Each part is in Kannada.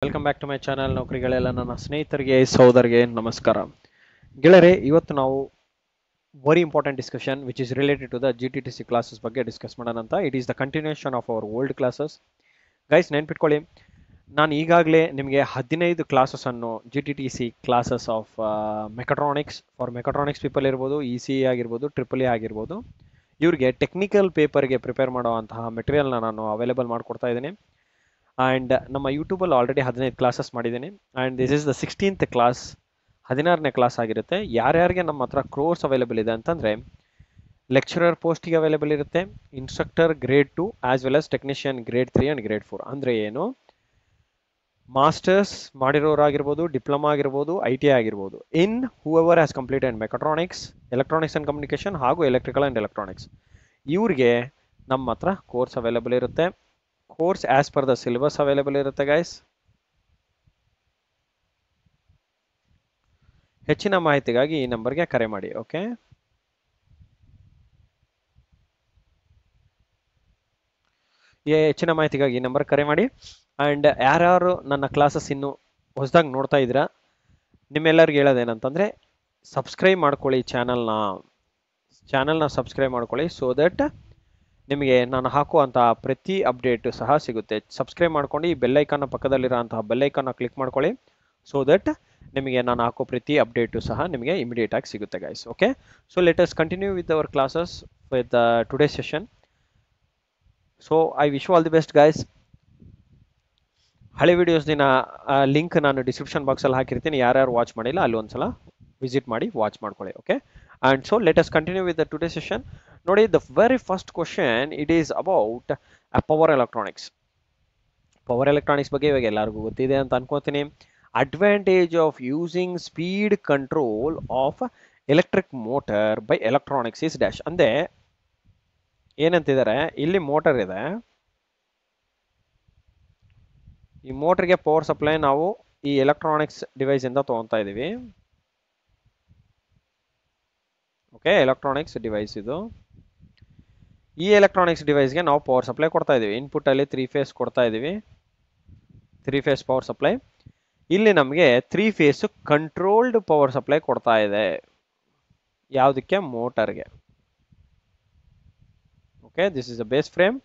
Welcome back to my channel. ನೌಕರಿಗಳೆಲ್ಲ ನನ್ನ ಸ್ನೇಹಿತರಿಗೆ ಸಹೋದರಿಗೆ ನಮಸ್ಕಾರ. ಗೆಳೆಯರೆ, ಇವತ್ತು ನಾವು very important discussion which is related to the GTTC classes ಬಗ್ಗೆ ಡಿಸ್ಕಸ್ ಮಾಡೋಣ ಅಂತ. It is the continuation of our old classes. Guys, ನೆನ್ಪಿಟ್ಕೊಳ್ಳಿ, ನಾನು ಈಗಾಗಲೇ ನಿಮಗೆ 15 ಕ್ಲಾಸಸ್ಸನ್ನು GTTC classes of mechatronics for mechatronics people ಇರ್ಬೋದು, ECE ಆಗಿರ್ಬೋದು, EEE ಆಗಿರ್ಬೋದು, ಇವ್ರಿಗೆ ಟೆಕ್ನಿಕಲ್ ಪೇಪರ್ಗೆ ಪ್ರಿಪೇರ್ ಮಾಡುವಂತಹ ಮೆಟೀರಿಯಲ್ನ ನಾನು ಅವೈಲೇಬಲ್ ಮಾಡಿಕೊಡ್ತಾ ಇದ್ದೀನಿ. ಆ್ಯಂಡ್ ನಮ್ಮ ಯೂಟ್ಯೂಬಲ್ಲಿ ಆಲ್ರೆಡಿ 15 ಕ್ಲಾಸಸ್ ಮಾಡಿದ್ದೀನಿ. And this is the 16th class, 16ನೇ ಕ್ಲಾಸ್ ಆಗಿರುತ್ತೆ. ಯಾರ್ಯಾರಿಗೆ ನಮ್ಮ ಹತ್ರ ಕೋರ್ಸ್ ಅವೈಲೇಬಲ್ ಇದೆ ಅಂತಂದರೆ, ಲೆಕ್ಚರರ್ ಪೋಸ್ಟಿಗೆ ಅವೈಲೇಬಲ್ ಇರುತ್ತೆ, instructor grade 2 as well as technician grade 3 and grade 4. ಅಂದರೆ ಏನು, ಮಾಸ್ಟರ್ಸ್ ಮಾಡಿರೋರಾಗಿರ್ಬೋದು, ಡಿಪ್ಲೊಮಾ ಆಗಿರ್ಬೋದು, ITI ಆಗಿರ್ಬೋದು, in whoever has completed mechatronics, electronics and communication ಹಾಗೂ ಎಲೆಕ್ಟ್ರಿಕಲ್ ಆ್ಯಂಡ್ ಎಲೆಕ್ಟ್ರಾನಿಕ್ಸ್, ಇವ್ರಿಗೆ ನಮ್ಮ ಹತ್ರ ಕೋರ್ಸ್ ಅವೈಲೇಬಲ್ ಇರುತ್ತೆ. Course as per the syllabus available ಇರುತ್ತೆ ಗೈಸ್. ಹೆಚ್ಚಿನ ಮಾಹಿತಿಗಾಗಿ ಈ ನಂಬರ್ಗೆ ಕರೆ ಮಾಡಿ. ಓಕೆ, ಹೆಚ್ಚಿನ ಮಾಹಿತಿಗಾಗಿ ಈ ನಂಬರ್ ಕರೆ ಮಾಡಿ. ಆ್ಯಂಡ್ ಯಾರ್ಯಾರು ನನ್ನ ಕ್ಲಾಸಸ್ ಇನ್ನು ಹೊಸದಾಗಿ ನೋಡ್ತಾ ಇದ್ದೀರಾ, ನಿಮ್ಮೆಲ್ಲರಿಗೂ ಹೇಳೋದೇನಂತಂದರೆ, ಸಬ್ಸ್ಕ್ರೈಬ್ ಮಾಡ್ಕೊಳ್ಳಿ ಚಾನಲ್ನ ಸಬ್ಸ್ಕ್ರೈಬ್ ಮಾಡ್ಕೊಳ್ಳಿ. ಸೊ ದಟ್ ನಿಮಗೆ ನಾನು ಹಾಕುವಂತಹ ಪ್ರತಿ ಅಪ್ಡೇಟು ಸಹ ಸಿಗುತ್ತೆ. ಸಬ್ಸ್ಕ್ರೈಬ್ ಮಾಡ್ಕೊಂಡು ಈ ಬೆಲ್ಲೈಕನ್ನ ಪಕ್ಕದಲ್ಲಿರೋಂತಹ ಬೆಲ್ಲೈಕನ್ನ ಕ್ಲಿಕ್ ಮಾಡ್ಕೊಳ್ಳಿ. ಸೊ ದಟ್ ನಿಮಗೆ ನಾನು ಹಾಕೋ ಪ್ರತಿ ಅಪ್ಡೇಟು ಸಹ ನಿಮಗೆ ಇಮಿಡಿಯೇಟ್ ಆಗಿ ಸಿಗುತ್ತೆ guys. Okay, so let us continue with our classes with today session. So I wish you all the best guys. ಹಳೆ ವಿಡಿಯೋಸ್ದಿನ ಲಿಂಕ್ ನಾನು ಡಿಸ್ಕ್ರಿಪ್ಷನ್ ಬಾಕ್ಸಲ್ಲಿ ಹಾಕಿರ್ತೀನಿ. ಯಾರ್ಯಾರು ವಾಚ್ ಮಾಡಿಲ್ಲ ಅಲ್ಲಿ ಒಂದ್ಸಲ ವಿಸಿಟ್ ಮಾಡಿ ವಾಚ್ ಮಾಡ್ಕೊಳ್ಳಿ. Okay, and so let us continue with the today session. ನೋಡಿ, the very first question it is about power electronics. Power electronics ಬಗ್ಗೆ ಇವಾಗ ಎಲ್ಲರಿಗೂ ಗೊತ್ತಿದೆ ಅಂತ ಅನ್ಕೋತೀನಿ. Advantage of using speed control of electric motor by electronics is dash. ಅಂದರೆ ಏನಂತಿದ್ದಾರೆ, ಇಲ್ಲಿ ಮೋಟರ್ ಇದೆ, ಈ ಮೋಟರ್ಗೆ ಪವರ್ ಸಪ್ಲೈ ನಾವು ಈ ಎಲೆಕ್ಟ್ರಾನಿಕ್ಸ್ ಡಿವೈಸ್ ಇಂದ ತಗೊತಾ ಇದೀವಿ. ಓಕೆ, ಎಲೆಕ್ಟ್ರಾನಿಕ್ಸ್ ಡಿವೈಸ್ ಇದು. ಈ ಎಲೆಕ್ಟ್ರಾನಿಕ್ಸ್ ಡಿವೈಸ್ಗೆ ನಾವು ಪವರ್ ಸಪ್ಲೈ ಕೊಡ್ತಾ ಇದೀವಿ. ಇನ್ಪುಟ್ ಅಲ್ಲಿ 3 ಫೇಸ್ ಕೊಡ್ತಾ ಇದೀವಿ, 3 ಫೇಸ್ ಪವರ್ ಸಪ್ಲೈ. ಇಲ್ಲಿ ನಮಗೆ 3 ಫೇಸ್ ಕಂಟ್ರೋಲ್ಡ್ ಪವರ್ ಸಪ್ಲೈ ಕೊಡ್ತಾ ಇದೆ. ಯಾವುದಕ್ಕೆ? ಮೋಟರ್ಗೆ. Okay, this is a base frame.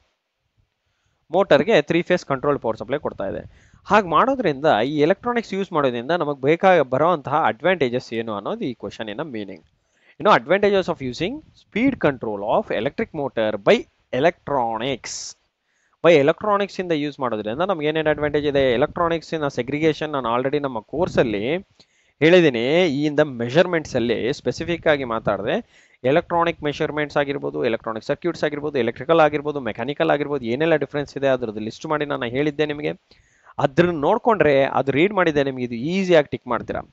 ಮೋಟರ್ಗೆ 3 ಫೇಸ್ ಕಂಟ್ರೋಲ್ ಪವರ್ ಸಪ್ಲೈ ಕೊಡ್ತಾ ಇದೆ. ಹಾಗೆ ಮಾಡೋದ್ರಿಂದ, ಈ ಎಲೆಕ್ಟ್ರಾನಿಕ್ಸ್ ಯೂಸ್ ಮಾಡೋದ್ರಿಂದ ನಮಗೆ ಬರುವಂತಹ ಅಡ್ವಾಂಟೇಜಸ್ ಏನು ಅನ್ನೋದು ಈ ಕ್ವಶನಿನ meaning. Advantages of using speed control of electric motor by electronics. Electronics ಇಂದ ಯೂಸ್ ಮಾಡೋದ್ರಿಂದ ನಮ್ಗೆ ಏನೇನು ಅಡ್ವಾಂಟೇಜ್ ಇದೆ? ಎಲೆಕ್ಟ್ರಾನಿಕ್ಸಿನ ಸೆಗ್ರಿಗೇಷನ್ ನಾನು ಆಲ್ರೆಡಿ ನಮ್ಮ ಕೋರ್ಸಲ್ಲಿ ಹೇಳಿದ್ದೀನಿ. ಇಂದ ಮೆಷರ್ಮೆಂಟ್ಸ್ ಅಲ್ಲಿ ಸ್ಪೆಸಿಫಿಕ್ ಆಗಿ ಮಾತಾಡಿದೆ. ಎಲೆಕ್ಟ್ರಾನಿಕ್ ಮೆಷರ್ಮೆಂಟ್ಸ್ ಆಗಿರ್ಬೋದು, ಎಲೆಕ್ಟ್ರಾನಿಕ್ ಸರ್ಕ್ಯೂಟ್ಸ್ ಆಗಿರ್ಬೋದು, ಎಲೆಕ್ಟ್ರಿಕಲ್ ಆಗಿರ್ಬೋದು, ಮೆಕ್ಯಾನಿಕಲ್ ಆಗಿರ್ಬೋದು, ಏನೆಲ್ಲ ಡಿಫ್ರೆನ್ಸ್ ಇದೆ ಅದ್ರದ್ದು ಲಿಸ್ಟ್ ಮಾಡಿ ನಾನು ಹೇಳಿದ್ದೆ ನಿಮಗೆ. ಅದ್ರನ್ನ ನೋಡ್ಕೊಂಡ್ರೆ, ಅದು ರೀಡ್ ಮಾಡಿದ್ದೆ ನಿಮಗೆ, ಇದು ಈಸಿಯಾಗಿ ಟಿಕ್ ಮಾಡ್ತೀರಾ.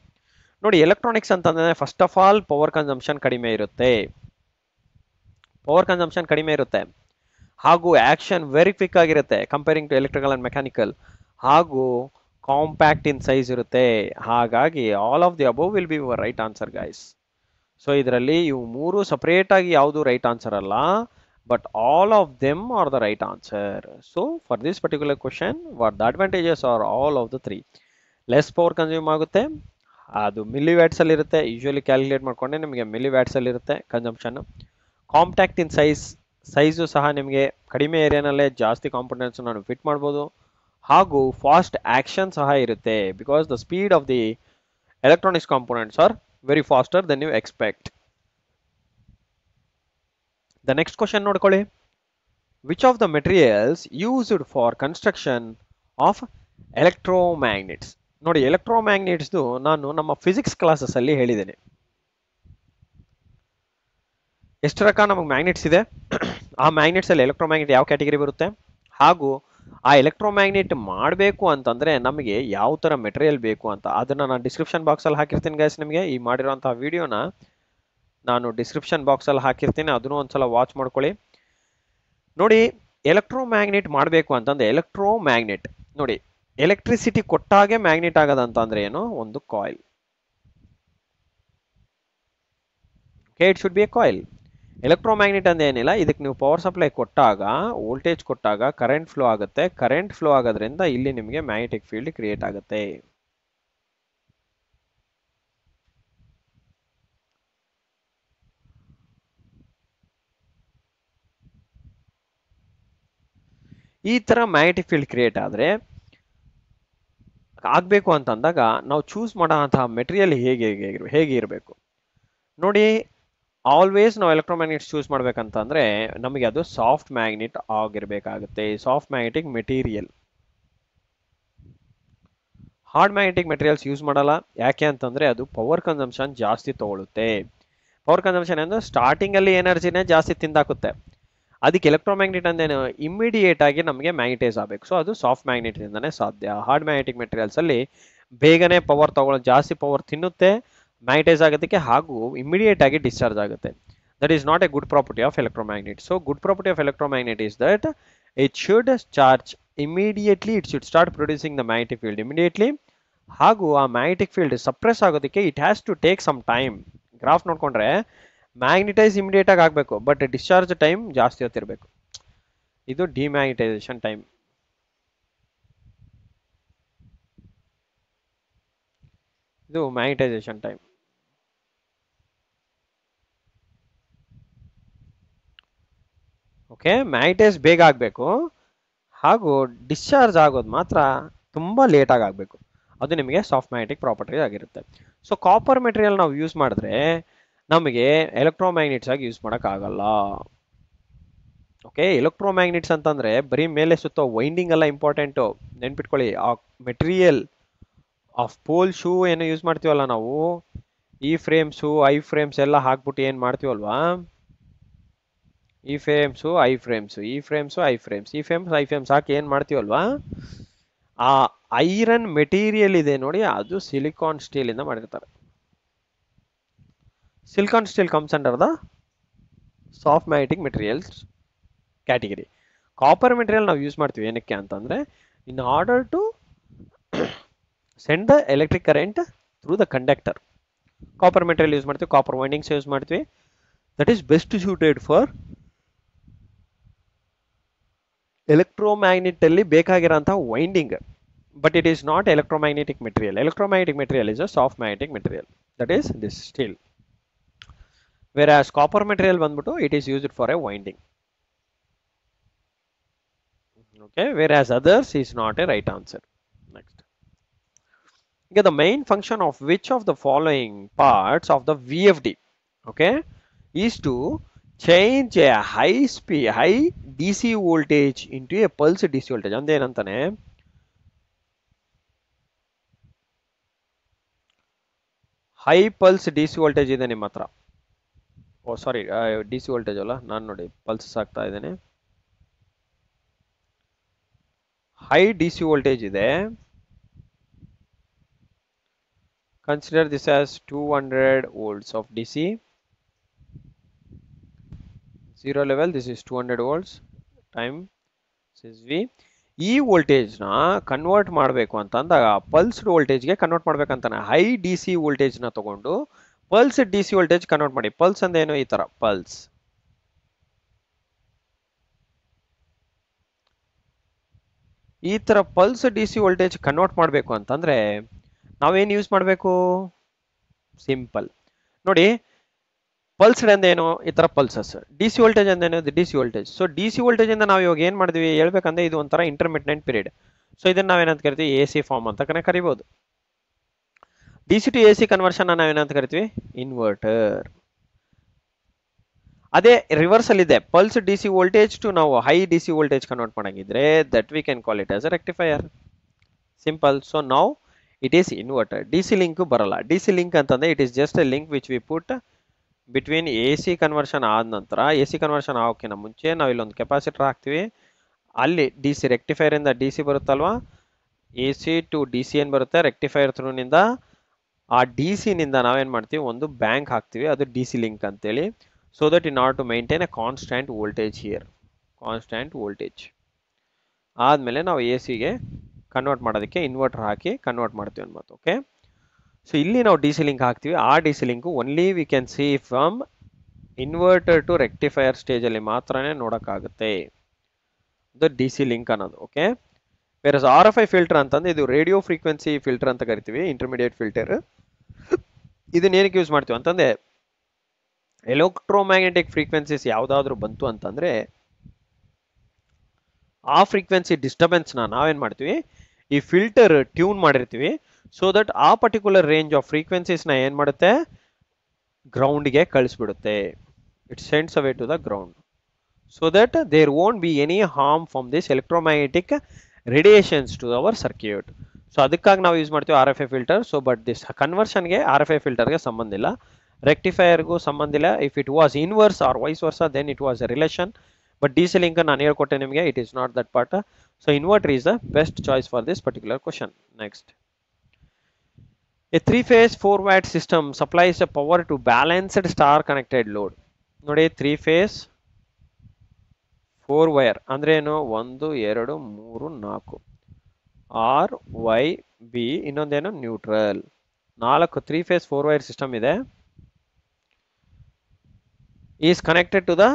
ನೋಡಿ, ಎಲೆಕ್ಟ್ರಾನಿಕ್ಸ್ ಅಂತಂದ್ರೆ first of all power consumption ಕಡಿಮೆ ಇರುತ್ತೆ. ಹಾಗೂ ಆಕ್ಷನ್ ವೆರಿ ಕ್ವಿಕ್ ಆಗಿರುತ್ತೆ comparing to electrical and mechanical. ಹಾಗೂ ಕಾಂಪ್ಯಾಕ್ಟ್ ಇನ್ ಸೈಜ್ ಇರುತ್ತೆ. ಹಾಗಾಗಿ all of the above will be your right answer guys. So ಇದರಲ್ಲಿ ಇವು 3 ಸಪರೇಟ್ ಆಗಿ ಯಾವುದು ರೈಟ್ ಆನ್ಸರ್ ಅಲ್ಲ, but all of them are the right answer. So for this particular question, what the advantages are all of the 3. Less power consume ಆಗುತ್ತೆ, ಅದು ಮಿಲಿ ವ್ಯಾಟ್ಸ್ ಅಲ್ಲಿ ಇರುತ್ತೆ. ಯೂಶುವಲಿ ಕ್ಯಾಲ್ಕುಲೇಟ್ ಮಾಡ್ಕೊಂಡೆ ನಿಮಗೆ ಮಿಲಿ ವ್ಯಾಟ್ಸ್ ಅಲ್ಲಿ ಇರುತ್ತೆ ಕನ್ಸಂಪ್ಷನ್. ಕಾಂಪ್ಯಾಕ್ಟ್ ಇನ್ ಸೈಜು ಸಹ ನಿಮಗೆ ಕಡಿಮೆ ಏರಿಯಾನಲ್ಲೇ ಜಾಸ್ತಿ ಕಾಂಪೋನೆಂಟ್ಸ್ ನಾನು ಫಿಟ್ ಮಾಡ್ಬೋದು. ಹಾಗೂ ಫಾಸ್ಟ್ ಆಕ್ಷನ್ ಸಹ ಇರುತ್ತೆ, because the speed of the electronics components are very faster than you expect. The next question ನೋಡ್ಕೊಳ್ಳಿ. Which of the materials used for construction of electromagnets? ನೋಡಿ, ಎಲೆಕ್ಟ್ರೋಮ್ಯಾಗ್ನೆಟ್ಸ್ದು ನಾನು ನಮ್ಮ ಫಿಸಿಕ್ಸ್ ಕ್ಲಾಸಸ್ ಅಲ್ಲಿ ಹೇಳಿದ್ದೇನೆ. ಎಷ್ಟು ರಕ ನಮಗೆ ಮ್ಯಾಗ್ನೆಟ್ಸ್ ಇದೆ, ಆ ಮ್ಯಾಗ್ನೆಟ್ಸ್ ಅಲ್ಲಿ ಎಲೆಕ್ಟ್ರೋಮ್ಯಾಗ್ನೆಟ್ ಯಾವ ಕ್ಯಾಟಗರಿ ಬರುತ್ತೆ, ಹಾಗೂ ಆ ಎಲೆಕ್ಟ್ರೋಮ್ಯಾಗ್ನೆಟ್ ಮಾಡಬೇಕು ಅಂತಂದ್ರೆ ನಮಗೆ ಯಾವ ತರ ಮೆಟೀರಿಯಲ್ ಬೇಕು ಅಂತ ಅದನ್ನ ನಾನು ಡಿಸ್ಕ್ರಿಪ್ಷನ್ ಬಾಕ್ಸ್ ಅಲ್ಲಿ ಹಾಕಿರ್ತೀನಿ ಗೈಸ್. ನಿಮಗೆ ಈ ಮಾಡಿರುವಂತಹ ವಿಡಿಯೋನ ನಾನು ಡಿಸ್ಕ್ರಿಪ್ಷನ್ ಬಾಕ್ಸ್ ಅಲ್ಲಿ ಹಾಕಿರ್ತೀನಿ, ಅದನ್ನು ಒಂದ್ಸಲ ವಾಚ್ ಮಾಡ್ಕೊಳ್ಳಿ. ನೋಡಿ, ಎಲೆಕ್ಟ್ರೋಮ್ಯಾಗ್ನೆಟ್ ಮಾಡಬೇಕು ಅಂತಂದ್ರೆ ಎಲೆಕ್ಟ್ರೋಮ್ಯಾಗ್ನೆಟ್ ನೋಡಿ, ಎಲೆಕ್ಟ್ರಿಸಿಟಿ ಕೊಟ್ಟಾಗೆ ಮ್ಯಾಗ್ನೆಟ್ ಆಗೋದಂತಂದ್ರೆ ಏನು? ಒಂದು coil. It should be a coil. Electromagnet ಅಂದ್ರೆ ಏನಿಲ್ಲ, ಇದಕ್ಕೆ ನೀವು ಪವರ್ ಸಪ್ಲೈ ಕೊಟ್ಟಾಗ, ವೋಲ್ಟೇಜ್ ಕೊಟ್ಟಾಗ ಕರೆಂಟ್ ಫ್ಲೋ ಆಗುತ್ತೆ. ಕರೆಂಟ್ ಫ್ಲೋ ಆಗೋದ್ರಿಂದ ಇಲ್ಲಿ ನಿಮಗೆ ಮ್ಯಾಗ್ನೆಟಿಕ್ ಫೀಲ್ಡ್ ಕ್ರಿಯೇಟ್ ಆಗುತ್ತೆ. ಈ ತರ ಮ್ಯಾಗ್ನೆಟಿಕ್ ಫೀಲ್ಡ್ ಕ್ರಿಯೇಟ್ ಆದ್ರೆ ಆಗ್ಬೇಕು ಅಂತ ಅಂದಾಗ ನಾವು ಚೂಸ್ ಮಾಡೋಂತಹ ಮೆಟೀರಿಯಲ್ ಹೇಗೆ ಇರಬೇಕು ನೋಡಿ. ಆಲ್ವೇಸ್ ನಾವು ಎಲೆಕ್ಟ್ರೋಮ್ಯಾಗ್ನೆಟ್ಸ್ ಚೂಸ್ ಮಾಡ್ಬೇಕಂತಂದ್ರೆ ನಮಗೆ ಅದು ಸಾಫ್ಟ್ ಮ್ಯಾಗ್ನೆಟ್ ಆಗಿರ್ಬೇಕಾಗುತ್ತೆ. Soft magnetic material. Hard magnetic materials use ಮಾಡಲ್ಲ. ಯಾಕೆ ಅಂತಂದ್ರೆ ಅದು ಪವರ್ ಕನ್ಸಂಪ್ಷನ್ ಜಾಸ್ತಿ ತಗೊಳುತ್ತೆ. ಪವರ್ ಕನ್ಸಂಪ್ಷನ್ ಅಂದ್ರೆ ಸ್ಟಾರ್ಟಿಂಗ್ ಅಲ್ಲಿ ಎನರ್ಜಿನೇ ಜಾಸ್ತಿ ತಿಂದಾಕುತ್ತೆ. ಅದಕ್ಕೆ ಎಲೆಕ್ಟ್ರೋಮ್ಯಾಗ್ನೆಟ್ ಅಂದೇನು ಇಮಿಡಿಯೇಟ್ ಆಗಿ ನಮಗೆ ಮ್ಯಾಗ್ನೆಟೈಸ್ ಆಗಬೇಕು. ಸೊ ಅದು ಸಾಫ್ಟ್ ಮ್ಯಾಗ್ನೆಟ್ ಇಂದಾನೆ ಸಾಧ್ಯ. ಹಾರ್ಡ್ ಮ್ಯಾಗ್ನೆಟಿಕ್ ಮೆಟೀರಿಯಲ್ಸ್ ಅಲ್ಲಿ ಬೇಗನೆ ಪವರ್ ತಗೊಳ್ಳೋ, ಜಾಸ್ತಿ ಪವರ್ ತಿನ್ನುತ್ತೆ, ಮ್ಯಾಗ್ನೆಟೈಸ್ ಆಗೋದಕ್ಕೆ, ಹಾಗೂ ಇಮಿಡಿಯೇಟ್ ಆಗಿ ಡಿಸ್ಚಾರ್ಜ್ ಆಗುತ್ತೆ. That is not a good property of electromagnet. So good property of electromagnet is that it should charge immediately, it should start producing the magnetic field immediately. ಹಾಗೂ ಆ ಮ್ಯಾಗ್ನೆಟಿಕ್ ಫೀಲ್ಡ್ ಸಪ್ರೆಸ್ ಆಗೋದಕ್ಕೆ it has to take some time. Graph ನೋಡ್ಕೊಂಡ್ರೆ ಮ್ಯಾಗ್ನೆಟೈಸ್ ಇಮಿಡಿಯೇಟ್ ಆಗಿ ಆಗಬೇಕು, ಬಟ್ ಡಿಸ್ಚಾರ್ಜ್ ಟೈಮ್ ಜಾಸ್ತಿ ಹೊತ್ತಿರಬೇಕು. ಇದು ಡಿಮ್ಯಾಗ್ನೆಟೈಸೇಷನ್ ಟೈಮ್. ಇದು ಮ್ಯಾಗ್ನೆಟೈಸೇಷನ್ ಟೈಮ್. ಓಕೆ, ಮ್ಯಾಗ್ನೆಟೈಸ್ ಬೇಗ ಆಗಬೇಕು, ಹಾಗೂ ಡಿಸ್ಚಾರ್ಜ್ ಆಗೋದು ಮಾತ್ರ ತುಂಬಾ ಲೇಟಾಗಿ ಆಗಬೇಕು. ಅದು ನಿಮಗೆ ಸಾಫ್ಟ್ ಮ್ಯಾಗ್ನೆಟಿಕ್ ಪ್ರಾಪರ್ಟಿ ಆಗಿರುತ್ತೆ. ಸೊ ಕಾಪರ್ ಮೆಟೀರಿಯಲ್ ನಾವು ಯೂಸ್ ಮಾಡಿದ್ರೆ ನಮಗೆ ಎಲೆಕ್ಟ್ರೋಮ್ಯಾಗ್ನೆಟ್ಸ್ ಆಗಿ ಯೂಸ್ ಮಾಡೋಕ್ಕಾಗಲ್ಲ. ಓಕೆ, ಎಲೆಕ್ಟ್ರೋಮ್ಯಾಗ್ನೆಟ್ಸ್ ಅಂತಂದ್ರೆ ಬರೀ ಮೇಲೆ ಸುತ್ತ ವೈಂಡಿಂಗ್ ಎಲ್ಲ ಇಂಪಾರ್ಟೆಂಟು. ನೆನ್ಪಿಟ್ಕೊಳ್ಳಿ, ಆ ಮೆಟೀರಿಯಲ್ ಆಫ್ ಪೋಲ್ ಶೂ ಏನು ಯೂಸ್ ಮಾಡ್ತೀವಲ್ಲ ನಾವು, ಈ ಫ್ರೇಮ್ಸು ಐ ಫ್ರೇಮ್ಸ್ ಎಲ್ಲ ಹಾಕ್ಬಿಟ್ಟು ಏನು ಮಾಡ್ತೀವಲ್ವಾ, ಈ ಫ್ರೇಮ್ಸು ಐ ಫ್ರೇಮ್ಸು, ಈ ಫ್ರೇಮ್ಸು ಐ ಫ್ರೇಮ್ಸ್, ಈ ಫ್ರೇಮ್ಸ್ ಐ ಫ್ರೇಮ್ಸ್ ಹಾಕಿ ಏನು ಮಾಡ್ತೀವಲ್ವಾ, ಆ ಐರನ್ ಮೆಟೀರಿಯಲ್ ಇದೆ ನೋಡಿ, ಅದು ಸಿಲಿಕಾನ್ ಸ್ಟೀಲ್ ಇಂದ ಮಾಡಿರ್ತಾರೆ. Silicon steel comes under the soft magnetic materials category. Copper material ನಾವು ಯೂಸ್ ಮಾಡ್ತೀವಿ ಏನಕ್ಕೆ ಅಂತಂದ್ರೆ, in order to send the electric current through the conductor. Copper material use ಮಾಡ್ತೀವಿ, ಕಾಪರ್ ವೈಂಡಿಂಗ್ಸ್ ಯೂಸ್ ಮಾಡ್ತೀವಿ. That is best suited for electromagnet ಅಲ್ಲಿ ಬೇಕಾಗಿರೋಂಥ winding. But it is not electromagnetic material. Electromagnetic material is a soft magnetic material, that is this steel. Whereas copper material ಬಂದ್ಬಿಟ್ಟು it is used for a winding. Okay, whereas others is not a right answer. Next. Okay, the main function of which of the following parts of the VFD, okay, is to change a high DC voltage into a pulse DC voltage. ಅಂದ್ರೆ ಏನಂತಾನೆ, ಹೈ ಪಲ್ಸ್ DC voltage ಇದೆ ನಿಮ್ಮ ಹತ್ರ. ಓ ಸಾರಿ, DC voltage ಅಲ್ಲ, ನಾನು ನೋಡಿ ಪಲ್ಸಸ್ ಆಗ್ತಾ ಇದ್ದೇನೆ. ಹೈ DC voltage ಇದೆ. Consider this as 200 volts of DC. Zero level, this is 200 volts time, this is V. ಈ ವೋಲ್ಟೇಜ್ ನ ಕನ್ವರ್ಟ್ ಮಾಡಬೇಕು ಅಂತ ಅಂದಾಗ ಪಲ್ಸ್ಡ್ ವೋಲ್ಟೇಜ್ಗೆ ಕನ್ವರ್ಟ್ ಮಾಡ್ಬೇಕಂತಾನೆ. ಹೈ DC ವೋಲ್ಟೇಜ್ ನ ತಗೊಂಡು ಪಲ್ಸ್ DC ವೋಲ್ಟೇಜ್ ಕನ್ವರ್ಟ್ ಮಾಡಿ. ಪಲ್ಸ್ ಅಂದ್ರೆ ಏನು, ಈ ತರ ಪಲ್ಸ್. ಈ ತರ ಪಲ್ಸ್ DC ವೋಲ್ಟೇಜ್ ಕನ್ವರ್ಟ್ ಮಾಡಬೇಕು ಅಂತಂದ್ರೆ ನಾವೇನು ಯೂಸ್ ಮಾಡಬೇಕು, ಸಿಂಪಲ್ ನೋಡಿ. ಪಲ್ಸ್ಡ್ ಅಂದೇನು, ಈ ತರ ಪಲ್ಸಸ್. DC ವೋಲ್ಟೇಜ್ ಅಂದೇನು, DC voltage. So DC voltage ಇಂದ ನಾವು ಇವಾಗ ಏನ್ ಮಾಡಿದ್ವಿ ಹೇಳ್ಬೇಕಂದ್ರೆ, ಇದು ಒಂಥರ ಇಂಟರ್ಮಿಟೆಂಟ್ ಪೀರಿಯಡ್. ಸೊ ಇದನ್ನ ನಾವೇನಂತ ಕರಿತೀವಿ, AC ಫಾರ್ಮ್ ಅಂತ ಕರಿಬಹುದು. DC to AC ಕನ್ವರ್ಷನ್ ನಾವೇನಂತ ಕರಿತೀವಿ, ಇನ್ವರ್ಟರ್. ಅದೇ ರಿವರ್ಸಲ್ ಇದೆ, ಪಲ್ಸ್ DC ವೋಲ್ಟೇಜ್ ಟು ನಾವು ಹೈ DC ವೋಲ್ಟೇಜ್ ಕನ್ವರ್ಟ್ ಮಾಡಂಗಿದ್ರೆ that we can call it as a rectifier. Simple. So now it is inverter. DC link ಬರಲ್ಲ. DC ಲಿಂಕ್ ಅಂತಂದ್ರೆ it is just a link which we put between AC conversion ಆದ ನಂತರ, AC ಕನ್ವರ್ಷನ್ ಆಗೋಕ್ಕಿಂತ ಮುಂಚೆ ನಾವು ಇಲ್ಲೊಂದು ಕೆಪಾಸಿಟರ್ ಹಾಕ್ತಿವಿ. ಅಲ್ಲಿ DC ರೆಕ್ಟಿಫೈರ್ ಇಂದ DC ಬರುತ್ತಲ್ವಾ, AC ಟು DC ಏನ್ ಬರುತ್ತೆ, ರೆಕ್ಟಿಫೈರ್ ಥ್ರೂ ನಿಂದ ಆ DC ನಿಂದ ನಾವೇನ್ ಮಾಡ್ತೀವಿ, ಒಂದು ಬ್ಯಾಂಕ್ ಹಾಕ್ತಿವಿ, ಅದು DC ಲಿಂಕ್ ಅಂತೇಳಿ. So that in order to maintain a constant voltage here, constant voltage. ಆದ್ಮೇಲೆ ನಾವು ACಗೆ ಕನ್ವರ್ಟ್ ಮಾಡೋದಕ್ಕೆ ಇನ್ವರ್ಟರ್ ಹಾಕಿ ಕನ್ವರ್ಟ್ ಮಾಡ್ತೀವಿ ಅನ್ಬೋದು. ಓಕೆ, ಸೊ ಇಲ್ಲಿ ನಾವು DC ಲಿಂಕ್ ಹಾಕ್ತಿವಿ. ಆ DC link only we can see from inverter to rectifier ಸ್ಟೇಜಲ್ಲಿ ಮಾತ್ರನೇ ನೋಡೋಕ್ಕಾಗುತ್ತೆ ಅದು ಡಿ ಸಿ ಲಿಂಕ್ ಅನ್ನೋದು. Okay, various R F I filter ಅಂತಂದ್ರೆ ಇದು ರೇಡಿಯೋ ಫ್ರೀಕ್ವೆನ್ಸಿ ಫಿಲ್ಟರ್ ಅಂತ ಕರಿತೀವಿ, ಇಂಟರ್ಮೀಡಿಯೇಟ್ ಫಿಲ್ಟರ್. ಇದನ್ನ ಏನಕ್ಕೆ ಯೂಸ್ ಮಾಡ್ತೀವಿ ಅಂತಂದ್ರೆ ಎಲೆಕ್ಟ್ರೋಮ್ಯಾಗ್ನೆಟಿಕ್ ಫ್ರೀಕ್ವೆನ್ಸೀಸ್ ಯಾವುದಾದ್ರೂ ಬಂತು ಅಂತಂದ್ರೆ ಆ ಫ್ರೀಕ್ವೆನ್ಸಿ ಡಿಸ್ಟರ್ಬೆನ್ಸ್ನ ನಾವೇನು ಮಾಡ್ತೀವಿ, ಈ ಫಿಲ್ಟರ್ ಟ್ಯೂನ್ ಮಾಡಿರ್ತೀವಿ. ಸೊ ದಟ್ ಆ ಪರ್ಟಿಕ್ಯುಲರ್ ರೇಂಜ್ ಆಫ್ ಫ್ರೀಕ್ವೆನ್ಸೀಸ್ನ ಏನು ಮಾಡುತ್ತೆ, ಗ್ರೌಂಡ್ಗೆ ಕಳಿಸ್ಬಿಡುತ್ತೆ. It sends away to the ground so that there won't be any harm from this electromagnetic radiations to our circuit. So ಅದಕ್ಕಾಗಿ ನಾವು ಯೂಸ್ ಮಾಡ್ತೀವಿ R F I filter. So but this ಕನ್ವರ್ಷನ್ಗೆ ಆರ್ ಎಫ್ ಐ ಫಿಲ್ಟರ್ಗೆ ಸಂಬಂಧ ಇಲ್ಲ, ರೆಕ್ಟಿಫೈಯರ್ಗೂ ಸಂಬಂಧ ಇಲ್ಲ. If it was inverse or vice versa then it was A relation. But D C link ನಾನು ಹೇಳ್ಕೊಟ್ಟೆ ನಿಮಗೆ, it is not that part. So inverter is the best choice for this particular question. Next, A 3-phase 4-watt system supplies a power to balanced star connected load. ನೋಡಿ 3-phase 4 wire ಅಂದ್ರೆ ಏನು, 1 2 3 4 ಆರ್ ವೈ ಬಿ, ಇನ್ನೊಂದೇನು ನ್ಯೂಟ್ರಲ್. 4 3-phase 4 wire ಸಿಸ್ಟಮ್ ಇದೆ. Is connected to the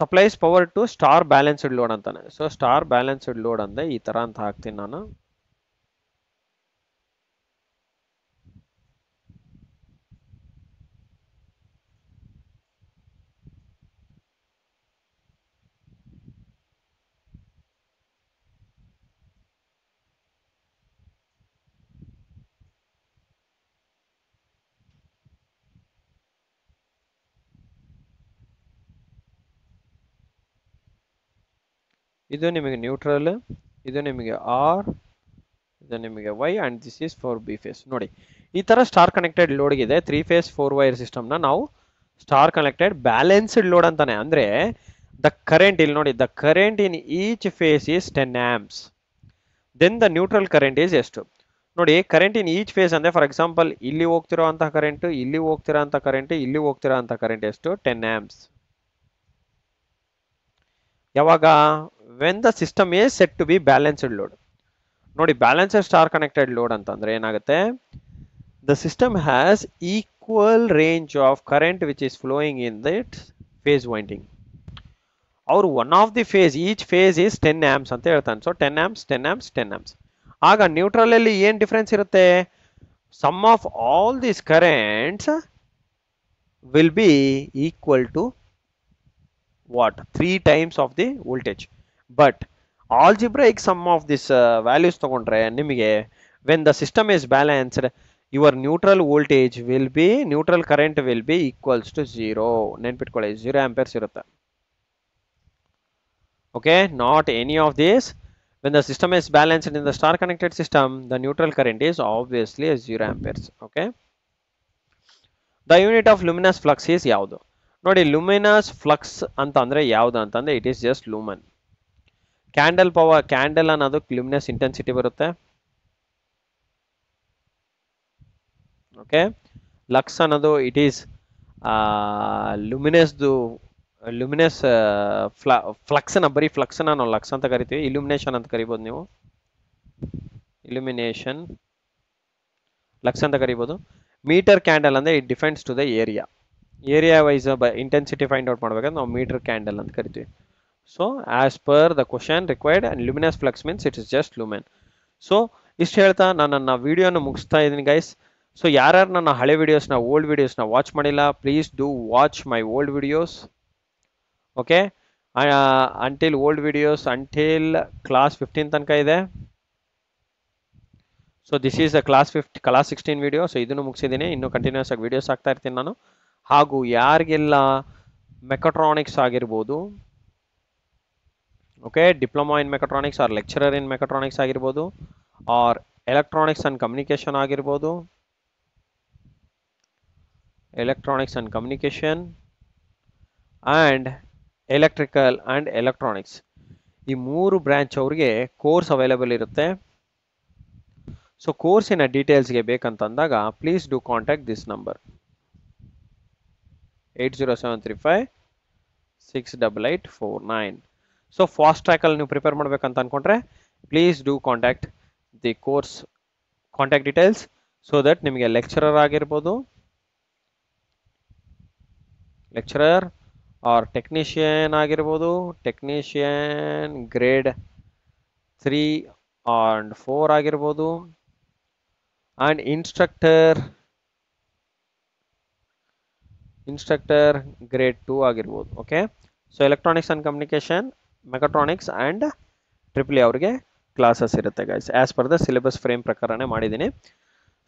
supplies power to star balanced load ಅಂತಾನೆ. ಸೊ ಸ್ಟಾರ್ ಬ್ಯಾಲೆನ್ಸ್ಡ್ ಲೋಡ್ ಅಂದ್ರೆ ಈ ತರ ಅಂತ ಹಾಕ್ತೀನಿ ನಾನು. ಇದು ನಿಮಗೆ ನ್ಯೂಟ್ರಲ್, ಇದು ನಿಮಗೆ ಆರ್, ಇದು ನಿಮಗೆ Y, and this is for B phase. ನೋಡಿ ಈ ತರ ಸ್ಟಾರ್ ಕನೆಕ್ಟೆಡ್ ಲೋಡ್ ಇದೆ. 3-phase 4 wire ಸಿಸ್ಟಮ್ ನ ನಾವು ಸ್ಟಾರ್ ಕನೆಕ್ಟೆಡ್ ಬ್ಯಾಲೆನ್ಸ್ಡ್ ಲೋಡ್ ಅಂತಾನೆ. ಅಂದ್ರೆ ದ ಕರೆಂಟ್, ಇಲ್ಲಿ ನೋಡಿ, the current in each phase is 10 amps. Then the neutral current is ಎಷ್ಟು ನೋಡಿ. ಕರೆಂಟ್ ಇನ್ ಈಚ್ ಫೇಸ್ ಅಂದ್ರೆ ಫಾರ್ ಎಕ್ಸಾಂಪಲ್ ಇಲ್ಲಿ ಹೋಗ್ತಿರೋ ಅಂತ ಕರೆಂಟ್, ಇಲ್ಲಿ ಹೋಗ್ತಿರೋ ಅಂತ ಕರೆಂಟ್, ಇಲ್ಲಿ ಹೋಗ್ತಿರೋ ಅಂತ ಕರೆಂಟ್ ಎಷ್ಟು, 10 amps. ಯಾವಾಗ, when the system is set to be balanced load. ನೋಡಿ ಬ್ಯಾಲೆನ್ಸ್ಡ್ ಸ್ಟಾರ್ ಕನೆಕ್ಟೆಡ್ ಲೋಡ್ ಅಂತಂದ್ರೆ ಏನಾಗುತ್ತೆ, the system has equal range of current which is flowing in that phase winding. ಅವರು one of the phase, each phase is 10 amps ಅಂತ ಹೇಳ್ತಾನೆ. So 10 amps 10 amps 10 amps. ಆಗ ನ್ಯೂಟ್ರಲ್ ಅಲ್ಲಿ ಏನ್ ಡಿಫರೆನ್ಸ್ ಇರುತ್ತೆ, sum of all these currents will be equal to what 3 times of the voltage. But algebraic sum of this values ತಗೊಂಡ್ರೆ ನಿಮಗೆ when the system is balanced your neutral voltage will be, neutral current will be equals to 0. ನೆನ್ಪಿಟ್ಕೊಳ್ಳಿ 0 amperes ಇರುತ್ತೆ. Okay, not any of this. When the system is balanced in the star connected system, the neutral current is obviously 0 amperes. Okay, the unit of luminous flux is ಯಾವುದು ನೋಡಿ. ಲುಮಿನಸ್ ಫ್ಲಕ್ಸ್ ಅಂತ ಅಂದ್ರೆ ಯಾವ್ದು ಅಂತಂದ್ರೆ it is just lumen. Candle power, candle ಅನ್ನೋದು ಲುಮಿನಸ್ ಇಂಟೆನ್ಸಿಟಿ ಬರುತ್ತೆ. ಓಕೆ, ಲಕ್ಸ್ ಅನ್ನೋದು ಇಟ್ ಈಸ್ ಲುಮಿನಸ್ ಫ್ಲಕ್ಸ್ ನ, ಬರೀ ಫ್ಲಕ್ಸ್ ನಾವು ಲಕ್ಸ್ ಅಂತ ಕರಿತೀವಿ. ಇಲ್ಯುಮಿನೇಷನ್ ಅಂತ ಕರಿಬಹುದು ನೀವು, ಇಲ್ಯುಮಿನೇಷನ್ ಲಕ್ಸ್ ಅಂತ ಕರಿಬಹುದು. ಮೀಟರ್ ಕ್ಯಾಂಡಲ್ ಅಂದ್ರೆ it depends to the area wise intensity find out ಮಾಡ್ಬೇಕಾದ್ರೆ ನಾವು ಮೀಟರ್ ಕ್ಯಾಂಡಲ್ ಅಂತ ಕರಿತೀವಿ. So as per the question required and luminous flux means it is just lumen. So ಇಷ್ಟು ಹೇಳ್ತಾ ನಾನು ನನ್ನ ವಿಡಿಯೋನ ಮುಗಿಸ್ತಾ ಇದ್ದೀನಿ ಗೈಸ್. ಸೊ ಯಾರ್ಯಾರು ನನ್ನ ಹಳೆ ವಿಡಿಯೋಸ್ನ, ಓಲ್ಡ್ ವಿಡಿಯೋಸ್ನ ವಾಚ್ ಮಾಡಿಲ್ಲ, please do watch my old videos. Okay, until old videos until class 15 ತನಕ ಇದೆ. So this is the class 16 video. So ಇದನ್ನು ಮುಗಿಸಿದ್ದೀನಿ, ಇನ್ನು ಕಂಟಿನ್ಯೂಸ್ ಆಗಿ ವಿಡಿಯೋಸ್ ಆಗ್ತಾ ಇರ್ತೀನಿ ನಾನು. ಹಾಗೂ ಯಾರಿಗೆಲ್ಲ ಮೆಕಾಟ್ರಾನಿಕ್ಸ್ ಆಗಿರ್ಬೋದು, okay, diploma in mechatronics or lecturer in mechatronics ಆಗಿರ್ಬೋದು, ಆರ್ ಎಲೆಕ್ಟ್ರಾನಿಕ್ಸ್ ಅಂಡ್ ಕಮ್ಯುನಿಕೇಶನ್ ಆಗಿರ್ಬೋದು, electronics and communication and electrical and electronics, ಈ 3 ಬ್ರಾಂಚ್ ಅವ್ರಿಗೆ ಕೋರ್ಸ್ ಅವೈಲೇಬಲ್ ಇರುತ್ತೆ. ಸೊ ಕೋರ್ಸಿನ ಡೀಟೇಲ್ಸ್ಗೆ ಬೇಕಂತಂದಾಗ please do contact this number 80735688849. So fast ಟ್ರ್ಯಾಕಲ್ಲಿ ನೀವು ಪ್ರಿಪೇರ್ ಮಾಡ್ಬೇಕಂತ ಅನ್ಕೊಂಡ್ರೆ please do contact the course contact details so that ನಿಮಗೆ ಲೆಕ್ಚರರ್ ಆಗಿರ್ಬೋದು, ಲೆಕ್ಚರರ್ ಆರ್ ಟೆಕ್ನಿಷಿಯನ್ ಆಗಿರ್ಬೋದು, ಟೆಕ್ನಿಷಿಯನ್ ಗ್ರೇಡ್ 3 and 4 ಆಗಿರ್ಬೋದು, and ಇನ್ಸ್ಟ್ರಕ್ಟರ್ ಗ್ರೇಡ್ 2 ಆಗಿರ್ಬೋದು. Okay, so electronics and communication, mechatronics and triple E ಅವ್ರಿಗೆ ಕ್ಲಾಸಸ್ ಇರುತ್ತೆ guys. As per the syllabus frame ಪ್ರಕಾರನೇ ಮಾಡಿದ್ದೀನಿ.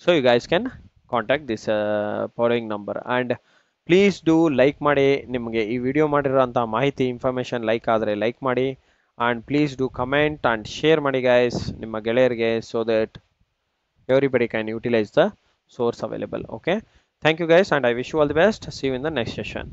So you guys can contact this following number and please do like ಮಾಡಿ. ನಿಮಗೆ ಈ ವಿಡಿಯೋ ಮಾಡಿರೋಂಥ ಮಾಹಿತಿ ಇನ್ಫಾರ್ಮೇಷನ್ ಲೈಕ್ ಆದರೆ ಲೈಕ್ ಮಾಡಿ, and please do comment and share ಮಾಡಿ ಗೈಸ್ ನಿಮ್ಮ ಗೆಳೆಯರಿಗೆ, so that everybody can utilize the source available. Okay, thank you guys and I wish you all the best. See you in the next session.